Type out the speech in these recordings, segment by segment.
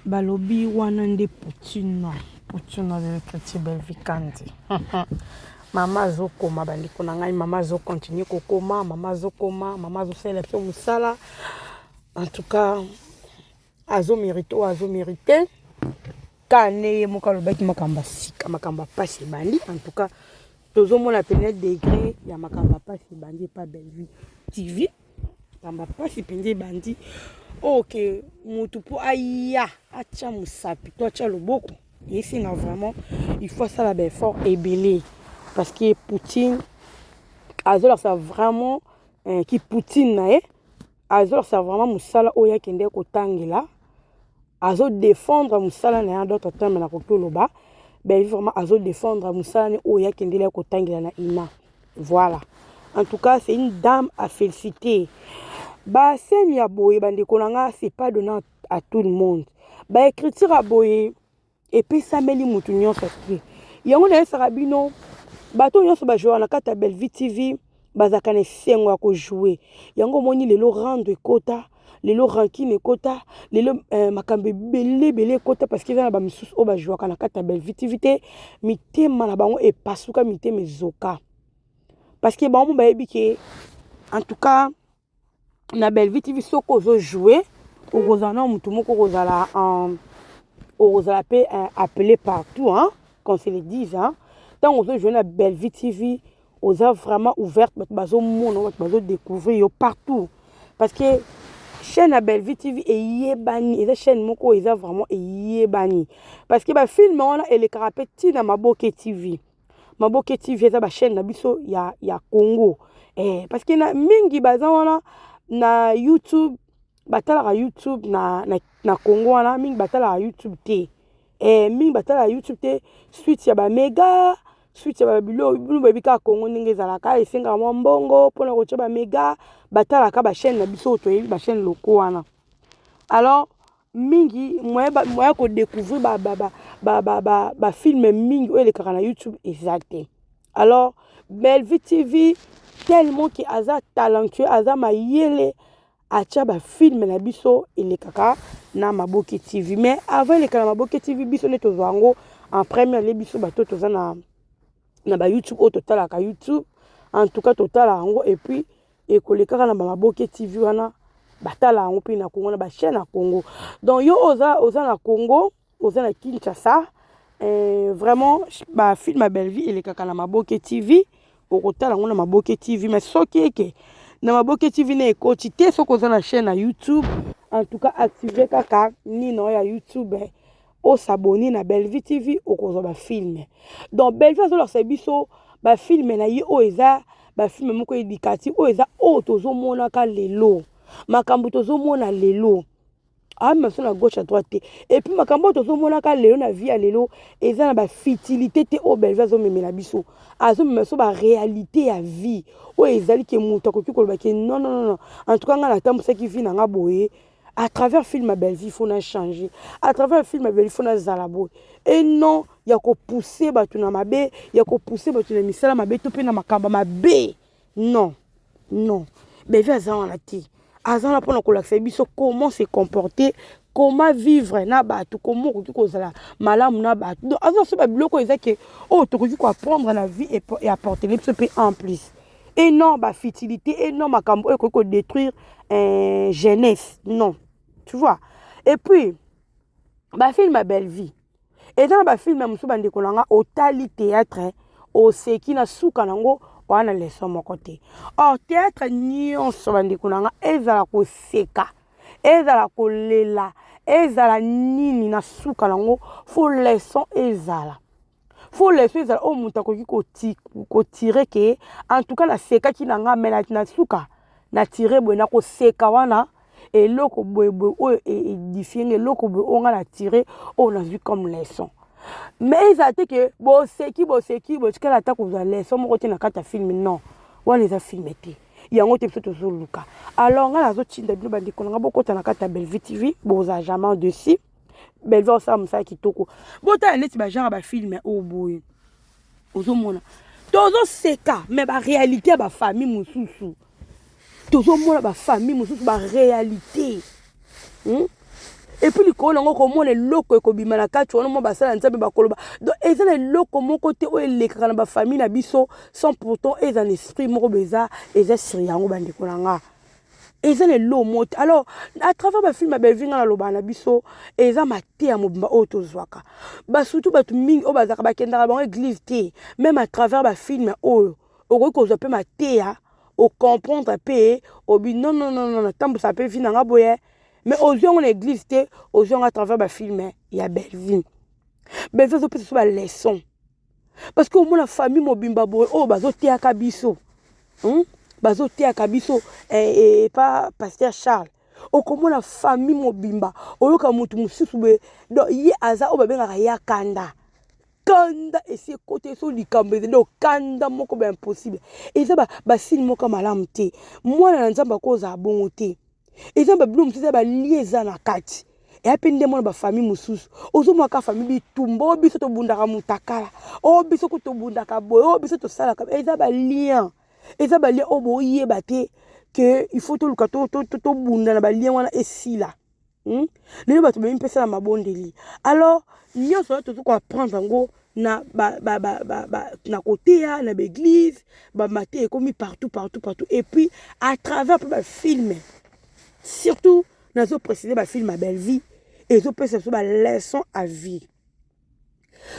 balobi wana nde Poutine de Chrétien Belvikandi. Mama zokoma bandiko na ngai, mama zo continue kokoma, mama zokoma, mama zo sala pe musala. En tout cas, azo mérité. Kane moka lobaki makamba sika, makamba pasi bandi. En tout cas, tozo mona penet degré ya makamba pasi bandi pa Bellevue TV. Makamba pasi pende bandi. Ok, mutu po aya, acha musapi, to acha loboko. Ici, vraiment, il faut ça la fort et belé. Parce que Poutine, Azor, c'est vraiment qui Poutine, Azor, c'est vraiment Moussala Oya Kende Kotangela. Azor défendre Moussala na d'autres termes na Kokoloba. Ben vraiment Azor défendre Moussala Oya Kende Kotangela na Ina. Voilà. En tout cas, c'est une dame à féliciter. Bah, c'est ya boye bande konanga, c'est pas donnant à tout le monde. Bah, écriture à boye et puis ça meli mutu nyonso ki. Yango na sarabino bato nyonso ba jouer na kata Bellevue TV, bazaka ne sengo ko jouer. Yango moni lelo rendre kota, lelo rankine kota, lelo makambe belé kota parce que na ba misusu o ba jouer na kata Bellevue TV te mitema na bango e pasuka mitema zoka. Parce que ba mo ba yebi ke en tout cas na Bellevue TV soko zo jouer au rozana mutu moko rozala en rozala pe appelé partout hein qu'on se le dise hein tant on zo jouer na Bellevue TV aux a vraiment ouverte bazo mono bazo découvrir partout parce que chaîne na Bellevue TV et yebani et chaîne moko ils a vraiment yebani parce que ba film on a et les carapeti na Maboke TV eza ba chaîne na biso ya Congo parce que na mingi bazana na YouTube batala YouTube na Congo wana mingi batala YouTube te mingi batala YouTube te suite ya ba mega suite ya ba bilo bebika Congo ndenge zalaka esenga mwa mbongo pona ko ba mega batala ka ba chaîne na biso to yebi ba chaîne loko wana alors mingi moya ko découvrir ba film mingi o le kaka na YouTube exact alors Bellevue TV tellement que aza talentueux aza mayele acha ba film na biso ele kaka na Maboke TV mais avant le kaka na Maboke TV biso ne tozwango en première le biso bato toza na ba YouTube au total ka YouTube en tout cas total ngo et puis et ko le kaka na Maboke TV wana batala ngo pe na Congo na ba chaîne na Congo donc yo oza na Congo oza na Kinshasa vraiment ba film à Bellevue ele kaka na Maboke TV okotala ngo na Maboke TV mais soki eke na Maboke TV na ekoti te soko za na chaîne na YouTube en tout cas activer kaka ni no ya YouTube o s'abonner na Bellevue TV okozo ba film donc Bellevue zo leur biso ba film na yi o eza ba film moko éducatif o eza o tozo mona ka lelo makambo tozo mona lelo mais sur la gauche à droite et puis makambo tozo mona ka lelo na vie ya lelo eza na ba futilité te o Bellevue zo memela biso azo memela ba réalité ya vie o ezali ke muta ko koloba ke non en tout cas ngana tambo ce qui vit na ngaboye à travers film à Bellevue faut na changer à travers film à Bellevue faut na zalabo et non ya ko pousser batu na mabe ya ko pousser batu na misala mabe to pe na makamba mabe non Bellevue azana ti azana pona ko lakisa biso comment se comporter comment vivre na batu comment ko zala malamu na batu donc azana so ba biloko ezake o to ko apprendre la vie et apporter les peu en plus et non ba futilité et non makambo e ko détruire jeunesse non tu vois et puis ba film à Bellevue et dans ba film musu bande ko langa otali théâtre o seki na suka nango wana leso moko te or théâtre nyonso bande ko langa ezala ko seka ezala ko lela ezala nini na suka nango fo leson ezala o muta ko tirer que en tout cas la seka ki nanga mena na suka na tirer bo na ko seka wana et loko boy o édifier loko boy on a tirer on a vu comme leçon mais ils attaquent que bo seki tika la ta ko za leçon mo ko na kata film non wana les a filmé te yango te plutôt zo luka alors nga zo tinda bino bandi ko nga bokota na kata Bellevue TV bo za jamais dessus Bellevue ça msa kitoko bota neti ba genre ba film o boy ozo mona tozo seka mais ba réalité ba famille mususu tozo mona ba famille mususu ba réalité et puis likolo nango komona eloko ekobima na kati wana mo basala nzambe bakoloba donc eza na eloko moko te oyo elekaka na bafamille na biso sans pourtant eza na esprit moko beza eza sur yango bandeko na nga eza na eloko moko te alors à travers bafilme ya Belleville nga naloba na biso eza mateya mobimba oyo tozwaka basutu bato mingi oyo bazalaka bakendaka bango église te même à travers bafilme oyo okoki kozwa mpe mateya ocomprendre mpe obi non tambusa mpe vi nanga boye mais aux yeux on église te aux yeux à travers ba film il y a Belleville Belleville peut se ba leçon parce que au moins la famille mobimba boy oh bazo te akabiso bazo te akabiso et pas pasteur Charles au comment la famille mobimba au yoka mutu mususu be donc yi aza o babengaka ya kanda et c'est côté sur likambe donc kanda moko ba impossible et ça ba signe moko malamu te moi na nzamba koza bongo te eza babilo mosusu ba lieza na kati e ape nde mona bafamille mosusu ozomwaka famille bitumba o biso tobundaka mutakala o biso ko tobundaka boye o biso tosalaka eza balien o boyeba te que il faut toluka tobunda na balien wana esila lelo bato bempesa na mabondeli alors nyonso oyo tozo koapprendre yango na na koteya na baéglise bamate ekomi partout et puis à travers ba film surtout nous avons précisé le film à Belleville et ils ont précisé la leçon à vie.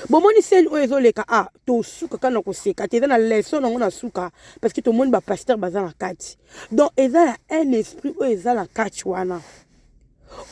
Bon, moi, scène où ils ont les cas, to souka quand on sait, quand ils ont la leçon, on a souka, parce que tout le monde va pasteur bazar la carte. Donc, ils ont un esprit où ils ont la carte, wana.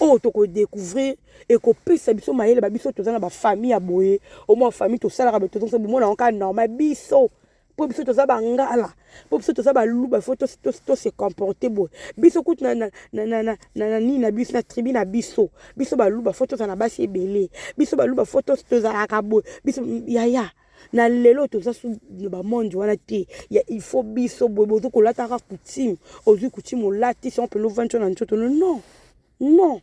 Oh, tu peux découvrir et qu'on peut s'habiller, maïle, babiso, tu as la famille à boyer, au moins famille, tu sais, la rabe, tu sais, bon, on a normal, biso. Pour biso to za bangala pour biso to za baluba faut to se comporter bo biso kut na ni na biso na tribu na biso baluba faut to za na basi ebele biso baluba faut to za ka bo biso ya na lelo to za su ba monde wana te ya il faut biso bo bozo ko lata ka coutume ozu coutume o lati si on peut le vendre na nchoto non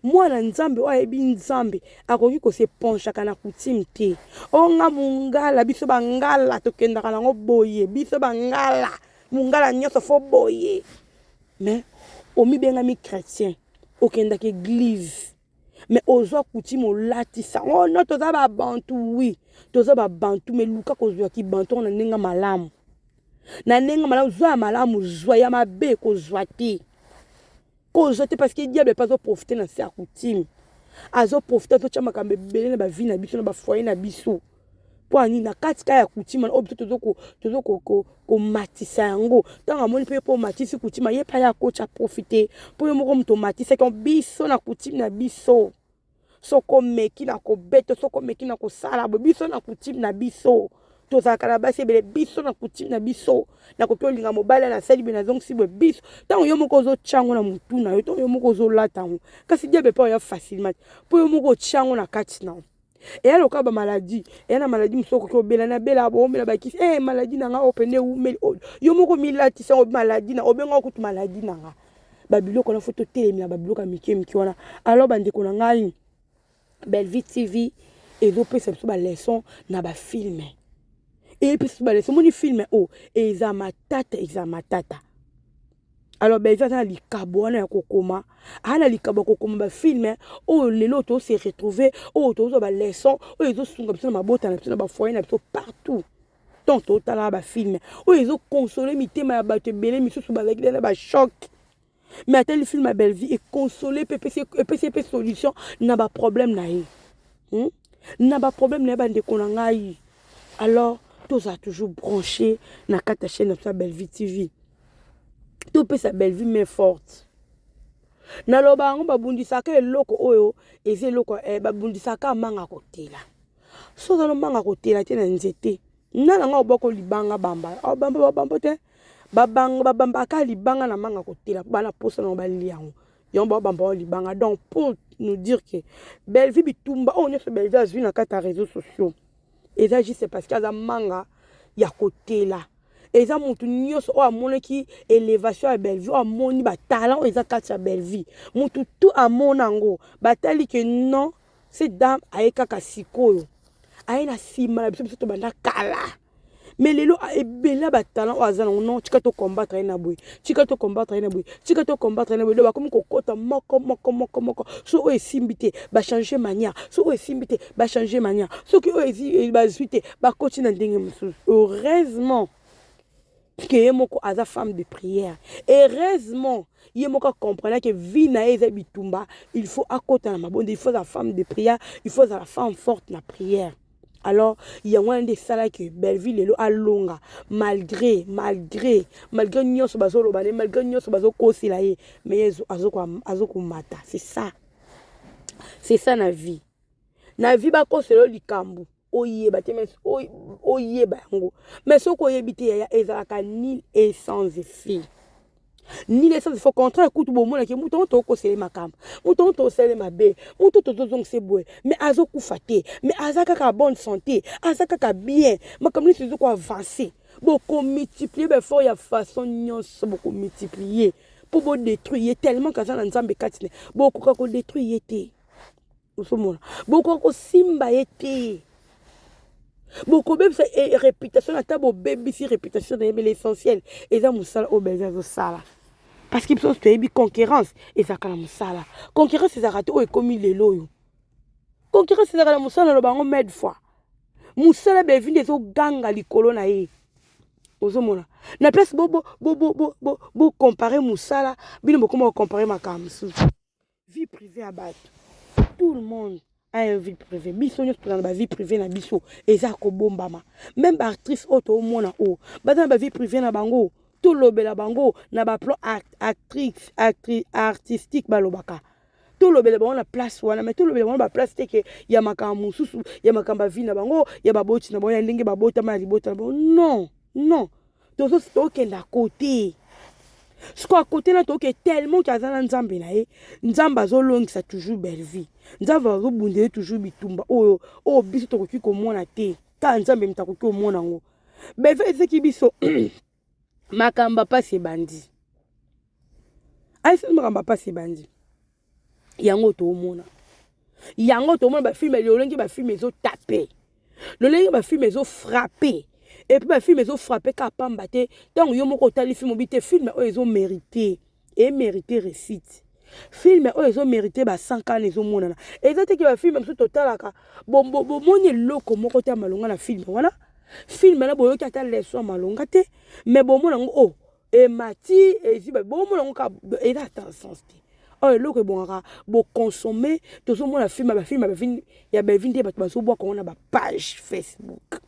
moi na nzambe o ebi nzambe akoki ko se ponchaka na coutume te onga mungala biso bangala tokendaka nango boye biso bangala mungala nyonso fo boye mais omi bengami chrétien okendaka église mais ozwa coutume olatisa oh non toza ba bantu oui toza ba bantu mais luka kozwa ki bantu na nenga malamu zwa malamu zwa ya mabe kozwa te parce que diable pas profiter dans sa coutume azo profiter to chama kambe belé na ba vie na biso na ba foyer na biso po ani na katika ya coutume na obito ko matisa yango tanga moni pe po matisi coutume ye pa ya kocha profiter po yo moko mto matisa ko biso na coutume na biso soko meki na ko beto soko meki na ko sala biso na coutume na biso tozakala basi bele biso na coutume na biso na ko linga mobala na sali bena donc si biso tango yo moko zo chango na mutu na yo tango yo moko zo latango kasi diable pa ya facilement po yo moko chango na kati na et alors ka ba maladie et na maladie msoko ko bela na bela bo mela ba kisi maladie na nga opene u yo moko milati sa maladie na obenga ko tu maladie na nga babilo ko na photo telemila babilo ka miki wana alors bande ko na ngai Belleville TV et zo pesa ba leçon na ba film. Et puis c'est mon film oh et ça matata alors ben ça na likabo na kokoma ana likabo kokoma ba film oh lelo to se retrouver oh to ba leçon oh ils ont sunga na mabota na ba foyer na partout donc total ba film oh ils ont consoler mitema ya bato belé misusu ba avec ba choc mais atel film à Belleville et consoler PPC solution na ba problème na yi na ba problème na ba ndeko na ngai alors tous a toujours branché na kata chaîne de Belleville TV. Tout peut sa Belleville mais forte. Na loba ngo babundisaka eloko oyo eze eloko babundisaka manga kotela. So za manga kotela te na nzete. Nana nga oboko libanga bamba. Bamba te. Babamba ka libanga na manga kotela bana posa na bali yango. Yomba bamba libanga donc pour nous dire que Belleville bitumba on est Belleville a vu na kata réseaux sociaux. Et ça juste parce qu'il y a manga ya côté là et ça monte nyos o amone ki élévation à Belleville o moni ba talent et ça katia Belleville monte tout à monango batali que non cette dame aeka kasikoyo aina sima biso to banda kala mais lelo ebela ba talent o azana non tika to combattre na boy tika to combattre na boy tika to combattre na boy ba comme kokota moko so o esimbité ba changer manière so o esimbité ba changer manière so ki o ezi ba suite ba continue na ndenge mususu. Heureusement que yemoko aza femme de prière, heureusement yemoko comprendre que vie na eza bitumba, il faut akota na mabonde, il faut la femme de prière, il faut la femme forte na prière. Alors, il y a un des salles que Belleville est à longa, malgré nyonso bazolo bane, malgré nyonso bazo kosi la ye, mais azoko mata, c'est ça. C'est ça na vie. Na vie ba koselo likambu. Oyeba te mais oyeba yango. Mais ce ko yebite ya ezalaka nil et sans effet. Ni essence, il faut contraire écoute bon mona ke muto to ko sele makam muto to sele mabe muto to zong se boy mais azo kufate mais azaka ka bonne santé azaka ka bien makam ni sizo ko avancer beaucoup multiplier be fort ya façon nyonso beaucoup multiplier pour bo détruire tellement que ça na nzambe katine beaucoup ka ko détruire té osomona beaucoup ko simba été beaucoup même ça réputation na tabo baby si réputation de l'essentiel et ça musala au belza zo sala parce qu'ils sont une concurrence et ça kana musala concurrence c'est raté o comme les loyo concurrence c'est la musala lo bango med fois musala be vinde zo ganga likolo na ye ozomona na place bo comparer musala bino bokoma comparer makamsu vie privée à battre tout le monde a une vie privée. Biso nyos dans la vie privée na biso eza ko bombama. Même ba actrice auto mona o. Ba dans ba vie privée na bango, tout lobela bango na ba plan actrice artistique balobaka. Tout lobela bango na place wana, mais tout lobela bango ba place te que ya makambo mususu, ya makamba vie na bango, ya ba boti na bango, ya ndenge ba bota ma libota na bango. Non, non. Tozo stoke na côté. Ce qu'à côté là toke tellement qu'azana nzambe na ye, nzamba zo longisa toujours belle vie. Nzamba zo bundele toujours bitumba. Oh biso tokoki ko mona te. Ka nzambe mtakoki ko mona ngo. Belle vie c'est ki biso makamba pa se bandi. Ai se makamba pa se bandi. Yango to mona. Yango to mona ba film le longi ba film zo taper. Le longi ba film zo frapper. Et puis, ma film, ils ont frappé Kapamba. Donc, ils ont tali film, ils ont mérité. Et mérité réussite. Film, ils ont mérité 5 ans, ils ont monana. Et ça, c'est que le film, même total, bon, mon est loco, mon côté malonga, la film, voilà. Film, là, bon, il y a les soins malonga, mais bon, mon oh, et Mati, et si, bon, mon et là, dans le sens, oh, loco, bon, consommer, tout ce monde, la film, il y a des vidéos, on a une page Facebook.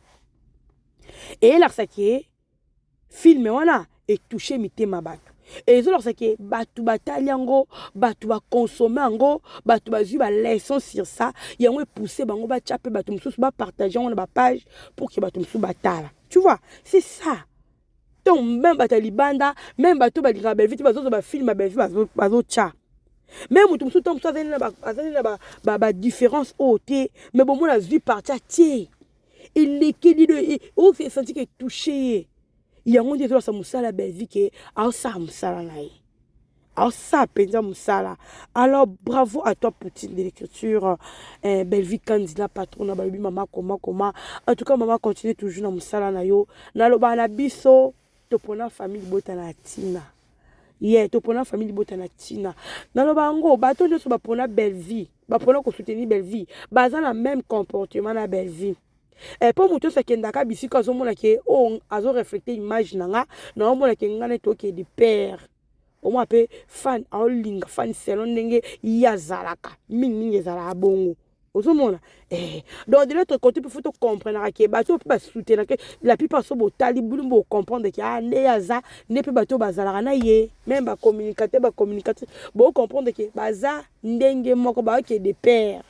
Et là, ça qui est filmé, voilà, et touché mitema batu. Et là, ça qui est batu bataliango, batu ba consommer ango, batu ba zu ba leçon sur ça. Y a un poussé, bango ba chaper, batu msous ba partager on ba page pour que batu msous batala. Tu vois, c'est ça. Donc même batali banda, même batu ba lira belle vite, bazo ba film belle vite, bazo cha. Même mutu msous tom ça ba différence ôté, mais bon moi la vie partir tiens. Il est qui dit oh c'est senti que touché il y a un des ça musala belle que ah ça musala naï ah ça penza musala. Alors bravo à toi Poutine de l'écriture belle vie candidat patron na baby maman comment en tout cas maman continue toujours na musala na yo na loba na biso to pona famille botana tina yeah to pona famille botana tina na loba ngo bato nyo so ba pona belle vie ba pona ko soutenir belle vie baza na même comportement na belle vie. Et pour moi, c'est qu'il y a des gens qui ont reflété l'image de de père. On m'appelle fan, fan, selon yazalaka, ming yazalabongo. Donc, de l'autre côté, il faut comprendre que soutenir la plupart sont pour comprendre que yaza n'est pas bateau bazalana ye, même communicateur, pour comprendre que baza ndenge moko ba qui est des pères.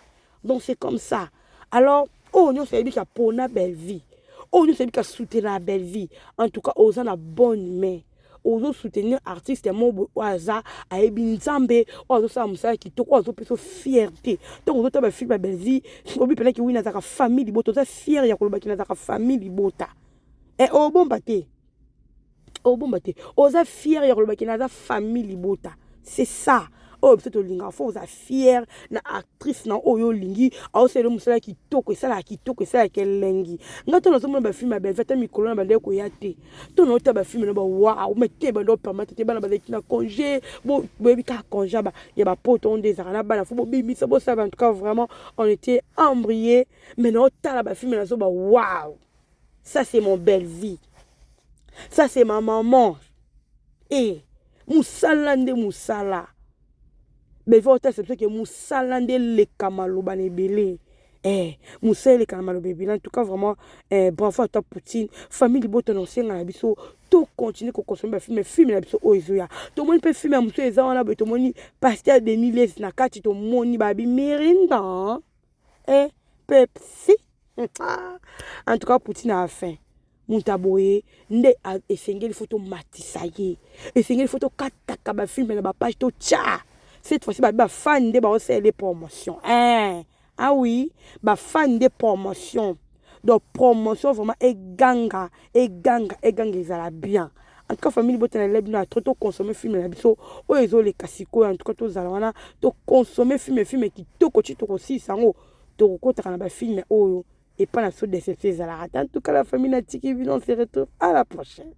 Donc, c'est comme ça. Alors, oh, nous savons qu'il pour une belle vie. Oh, nous savons qu'il soutenir la belle vie. En tout cas, aux la bonne main. Aux soutenir artistes, mon hasard, à Ebinzambe, aux ça qui te croient, aux fierté. Donc, aux autres filles, la belle vie, au but que oui, n'a pas famille, bota, aux fiers, il y a que n'a pas famille, bota. Et au bon bâté. Au bon bâté. Aux fiers, il y a que n'a pas famille, bota. C'est ça. oyo biso tolinga fo oza fier na actrice na oyo olingi aosala mosala kitoko esala kitoko esala kelengi nga to nazomona bafilme ya belle ata mikolo na bandeko ya te to naota bafilme na ba wow mais te bando permettre te bana bazaki na congé boyebi kaka congé ya bapoto on ezaka na bana fo bobimisa bosala en tout cas vraiment on était embrouillés mais naotala bafilme nazo ba wow ça c'est mon belle vie ça c'est ma maman et musala nde musala belle vie c'est parce que musala nde le kamaloba nebele musala le kamaloba nebele en tout cas vraiment bravo à ta Poutine famille liboto na senga na biso to continuer ko consommer film na biso oizoya to moni pe film ya muso eza wana be to moni pasteur Denis Les na kati to moni babi Mirinda Pepsi en tout cas Poutine a faim Muntaboye nde esengeli photo matisaye esengeli photo kataka ba film na ba page to tcha cette fois-ci ba fan de ba osé les promotions ah oui ba fan de promotion donc promotion vraiment eganga ezala bien en tout cas famille botana lebi na trop consommer film na biso o ezole kasiko en tout cas to zala wana to consommer film qui to kochi to aussi sango to kotaka na ba film oyo et pas la saute de ces ezala en tout cas la famille na tiki on se retrouve à la prochaine.